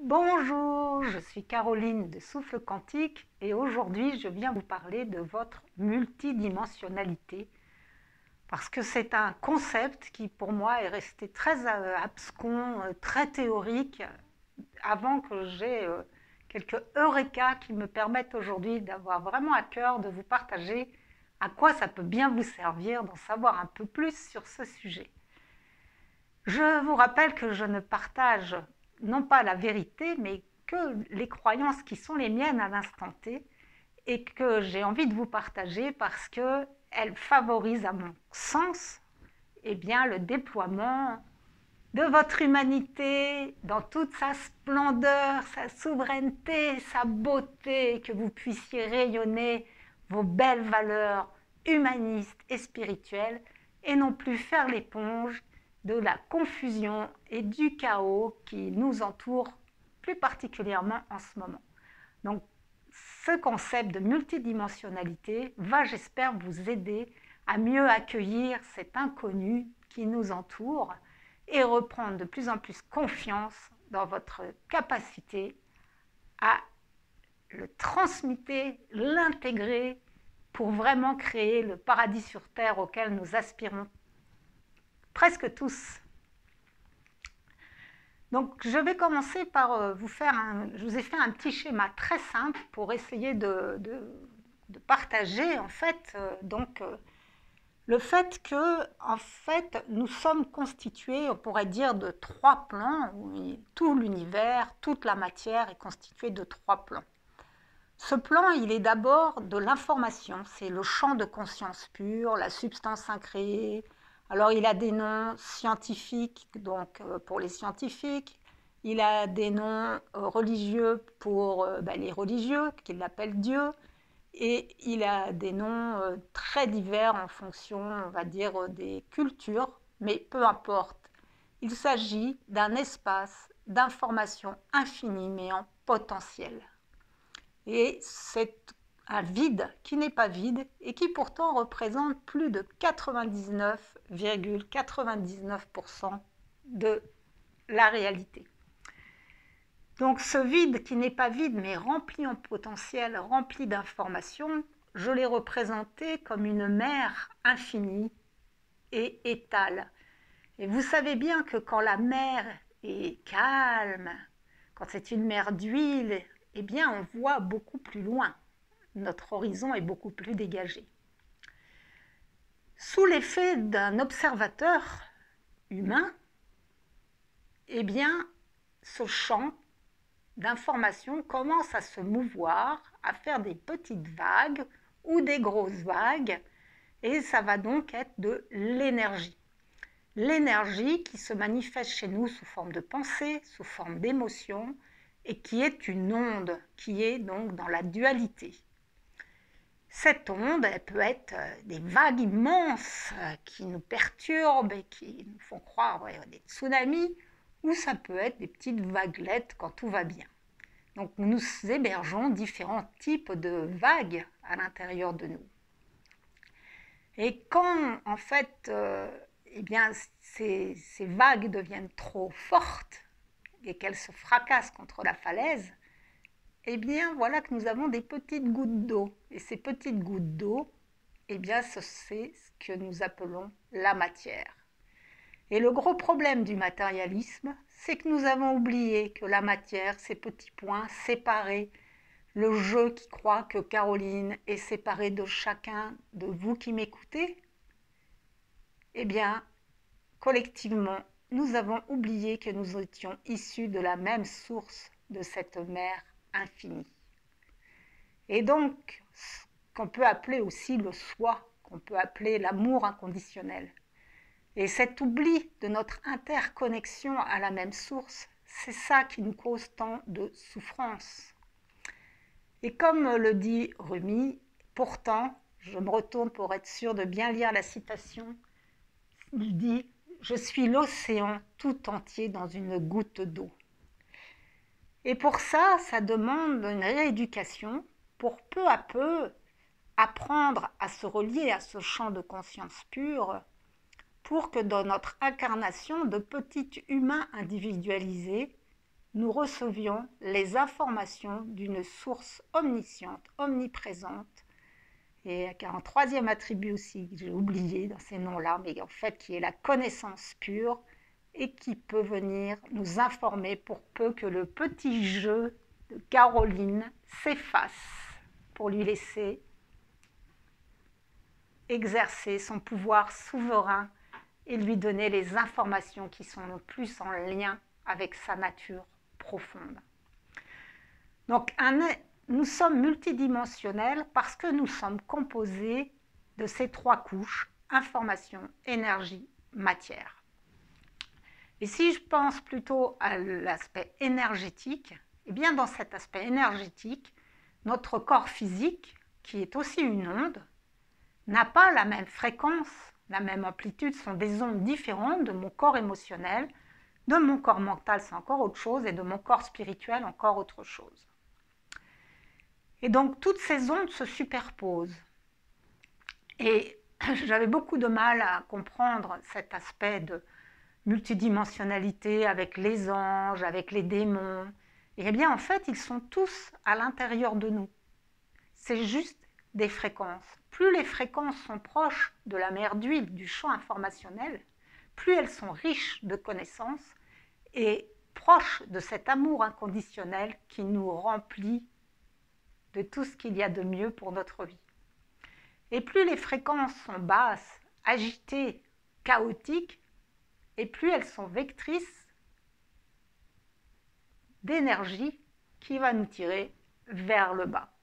Bonjour, je suis Caroline de Souffle Quantique et aujourd'hui je viens vous parler de votre multidimensionnalité parce que c'est un concept qui pour moi est resté très abscon, très théorique avant que j'ai quelques eureka qui me permettent aujourd'hui d'avoir vraiment à cœur de vous partager à quoi ça peut bien vous servir d'en savoir un peu plus sur ce sujet. Je vous rappelle que je ne partage non pas la vérité, mais que les croyances qui sont les miennes à l'instant T et que j'ai envie de vous partager parce qu'elles favorisent à mon sens le déploiement de votre humanité dans toute sa splendeur, sa souveraineté, sa beauté, que vous puissiez rayonner vos belles valeurs humanistes et spirituelles et non plus faire l'éponge de la confusion et du chaos qui nous entoure plus particulièrement en ce moment. Donc, ce concept de multidimensionnalité va, j'espère, vous aider à mieux accueillir cet inconnu qui nous entoure et reprendre de plus en plus confiance dans votre capacité à le transmuter, l'intégrer pour vraiment créer le paradis sur Terre auquel nous aspirons presque tous. Donc, je vais commencer par je vous ai fait un petit schéma très simple pour essayer de partager en fait le fait que nous sommes constitués, on pourrait dire, de 3 plans, où tout l'univers, toute la matière est constituée de 3 plans. Ce plan, il est d'abord de l'information, c'est le champ de conscience pure, la substance incréée. Alors, il a des noms scientifiques, donc pour les scientifiques, il a des noms religieux pour les religieux, qu'ils l'appellent Dieu, et il a des noms très divers en fonction, on va dire, des cultures, mais peu importe. Il s'agit d'un espace d'information infinie, mais en potentiel. Et c'est un vide qui n'est pas vide et qui pourtant représente plus de 99,99% de la réalité. Donc ce vide qui n'est pas vide mais rempli en potentiel, rempli d'informations, je l'ai représenté comme une mer infinie et étale. Et vous savez bien que quand la mer est calme, quand c'est une mer d'huile, eh bien on voit beaucoup plus loin. Notre horizon est beaucoup plus dégagé. Sous l'effet d'un observateur humain, eh bien ce champ d'information commence à se mouvoir, à faire des petites vagues ou des grosses vagues, et ça va donc être de l'énergie. L'énergie qui se manifeste chez nous sous forme de pensée, sous forme d'émotion, et qui est une onde, qui est donc dans la dualité. Cette onde, elle peut être des vagues immenses qui nous perturbent et qui nous font croire des tsunamis, ou ça peut être des petites vaguelettes quand tout va bien. Donc nous hébergeons différents types de vagues à l'intérieur de nous. Et quand en fait ces vagues deviennent trop fortes et qu'elles se fracassent contre la falaise, eh bien voilà que nous avons des petites gouttes d'eau. Et ces petites gouttes d'eau, eh bien c'est ce que nous appelons la matière. Et le gros problème du matérialisme, c'est que nous avons oublié que la matière, ces petits points séparés, le jeu qui croit que Caroline est séparée de chacun de vous qui m'écoutez, eh bien, collectivement, nous avons oublié que nous étions issus de la même source de cette mer infinie. Et donc, ce qu'on peut appeler aussi le soi, qu'on peut appeler l'amour inconditionnel. Et cet oubli de notre interconnexion à la même source, c'est ça qui nous cause tant de souffrance. Et comme le dit Rumi, pourtant, je me retourne pour être sûre de bien lire la citation, il dit « Je suis l'océan tout entier dans une goutte d'eau ». Et pour ça, ça demande une rééducation pour peu à peu apprendre à se relier à ce champ de conscience pure pour que dans notre incarnation de petits humains individualisés, nous recevions les informations d'une source omnisciente, omniprésente, et un troisième attribut aussi que j'ai oublié dans ces noms-là, mais en fait qui est la connaissance pure et qui peut venir nous informer pour peu que le petit jeu de Caroline s'efface pour lui laisser exercer son pouvoir souverain et lui donner les informations qui sont le plus en lien avec sa nature profonde. Donc, nous sommes multidimensionnels parce que nous sommes composés de ces trois couches, information, énergie, matière. Et si je pense plutôt à l'aspect énergétique, eh bien dans cet aspect énergétique, notre corps physique, qui est aussi une onde, n'a pas la même fréquence, la même amplitude, sont des ondes différentes de mon corps émotionnel, de mon corps mental, c'est encore autre chose, et de mon corps spirituel, encore autre chose. Et donc, toutes ces ondes se superposent. Et j'avais beaucoup de mal à comprendre cet aspect de multidimensionnalité avec les anges, avec les démons. Et bien, en fait, ils sont tous à l'intérieur de nous. C'est juste des fréquences. Plus les fréquences sont proches de la mer d'huile, du champ informationnel, plus elles sont riches de connaissances et proches de cet amour inconditionnel qui nous remplit de tout ce qu'il y a de mieux pour notre vie. Et plus les fréquences sont basses, agitées, chaotiques, et plus elles sont vectrices d'énergie qui va nous tirer vers le bas.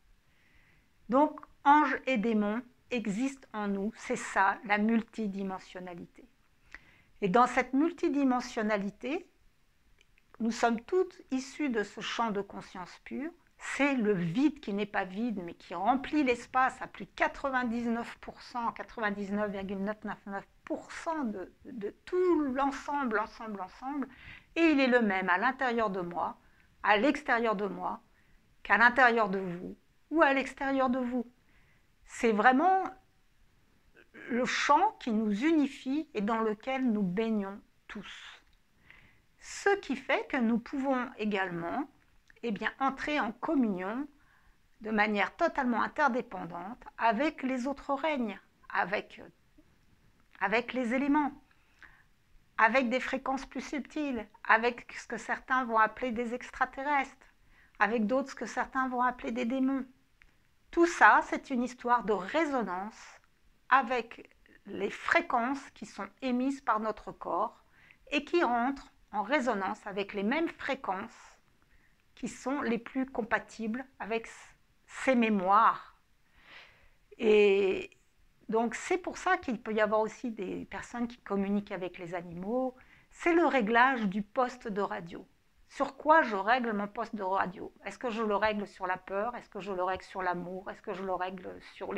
Donc, anges et démons existent en nous, c'est ça la multidimensionnalité. Et dans cette multidimensionnalité, nous sommes toutes issus de ce champ de conscience pure. C'est le vide qui n'est pas vide, mais qui remplit l'espace à plus de 99%, 99,999% de tout l'ensemble, et il est le même à l'intérieur de moi, à l'extérieur de moi, qu'à l'intérieur de vous, ou à l'extérieur de vous. C'est vraiment le champ qui nous unifie et dans lequel nous baignons tous. Ce qui fait que nous pouvons également entrer en communion de manière totalement interdépendante avec les autres règnes, avec les éléments, avec des fréquences plus subtiles, avec ce que certains vont appeler des extraterrestres, avec d'autres ce que certains vont appeler des démons. Tout ça, c'est une histoire de résonance avec les fréquences qui sont émises par notre corps et qui rentrent en résonance avec les mêmes fréquences qui sont les plus compatibles avec ces mémoires. Et donc c'est pour ça qu'il peut y avoir aussi des personnes qui communiquent avec les animaux. C'est le réglage du poste de radio. Sur quoi je règle mon poste de radio? Est-ce que je le règle sur la peur? Est-ce que je le règle sur l'amour? Est-ce que je le règle sur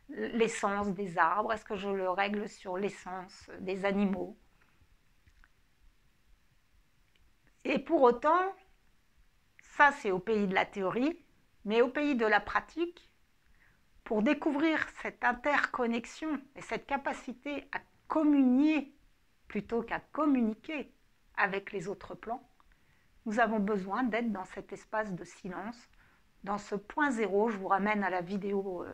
l'essence des arbres? Est-ce que je le règle sur l'essence des animaux? Et pour autant, ça c'est au pays de la théorie, mais au pays de la pratique, pour découvrir cette interconnexion et cette capacité à communier plutôt qu'à communiquer avec les autres plans, nous avons besoin d'être dans cet espace de silence, dans ce point zéro. Je vous ramène à la vidéo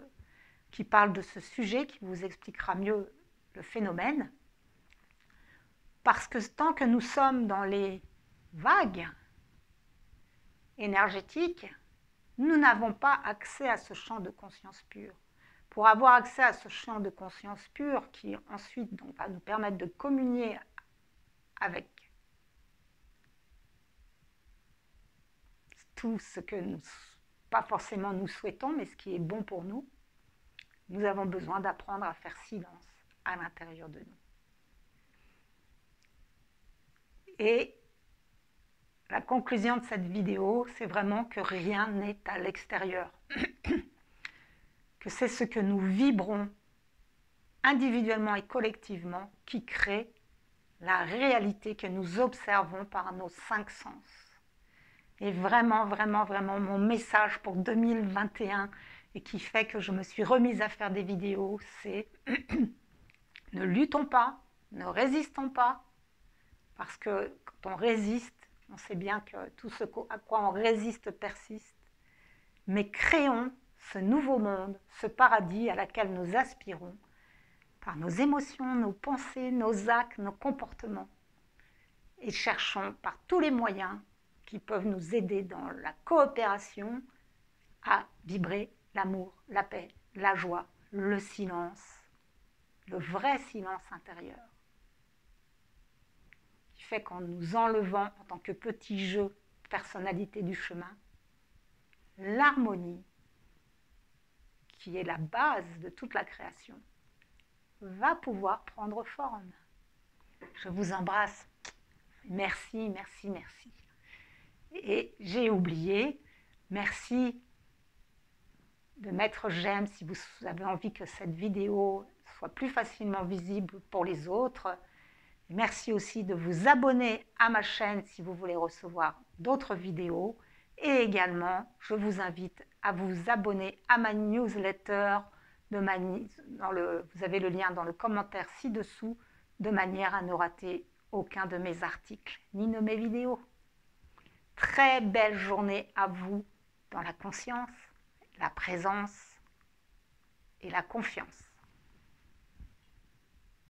qui parle de ce sujet, qui vous expliquera mieux le phénomène. Parce que tant que nous sommes dans les vagues énergétiques, nous n'avons pas accès à ce champ de conscience pure. Pour avoir accès à ce champ de conscience pure, qui ensuite donc, va nous permettre de communier avec tout ce que nous, pas forcément nous souhaitons, mais ce qui est bon pour nous, nous avons besoin d'apprendre à faire silence à l'intérieur de nous. Et la conclusion de cette vidéo, c'est vraiment que rien n'est à l'extérieur. Que c'est ce que nous vibrons individuellement et collectivement qui crée la réalité que nous observons par nos 5 sens. Et vraiment, vraiment, vraiment, mon message pour 2021 et qui fait que je me suis remise à faire des vidéos, c'est ne luttons pas, ne résistons pas, parce que quand on résiste, On sait bien que tout ce à quoi on résiste persiste. Mais créons ce nouveau monde, ce paradis à laquelle nous aspirons, par nos émotions, nos pensées, nos actes, nos comportements. Et cherchons par tous les moyens qui peuvent nous aider dans la coopération à vibrer l'amour, la paix, la joie, le silence, le vrai silence intérieur, qui fait qu'en nous enlevant en tant que petit jeu, personnalité du chemin, l'harmonie, qui est la base de toute la création, va pouvoir prendre forme. Je vous embrasse. Merci, merci, merci. Et j'ai oublié, merci de mettre j'aime si vous avez envie que cette vidéo soit plus facilement visible pour les autres. Merci aussi de vous abonner à ma chaîne si vous voulez recevoir d'autres vidéos. Et également, je vous invite à vous abonner à ma newsletter. Vous avez le lien dans le commentaire ci-dessous, de manière à ne rater aucun de mes articles ni de mes vidéos. Très belle journée à vous dans la conscience, la présence et la confiance.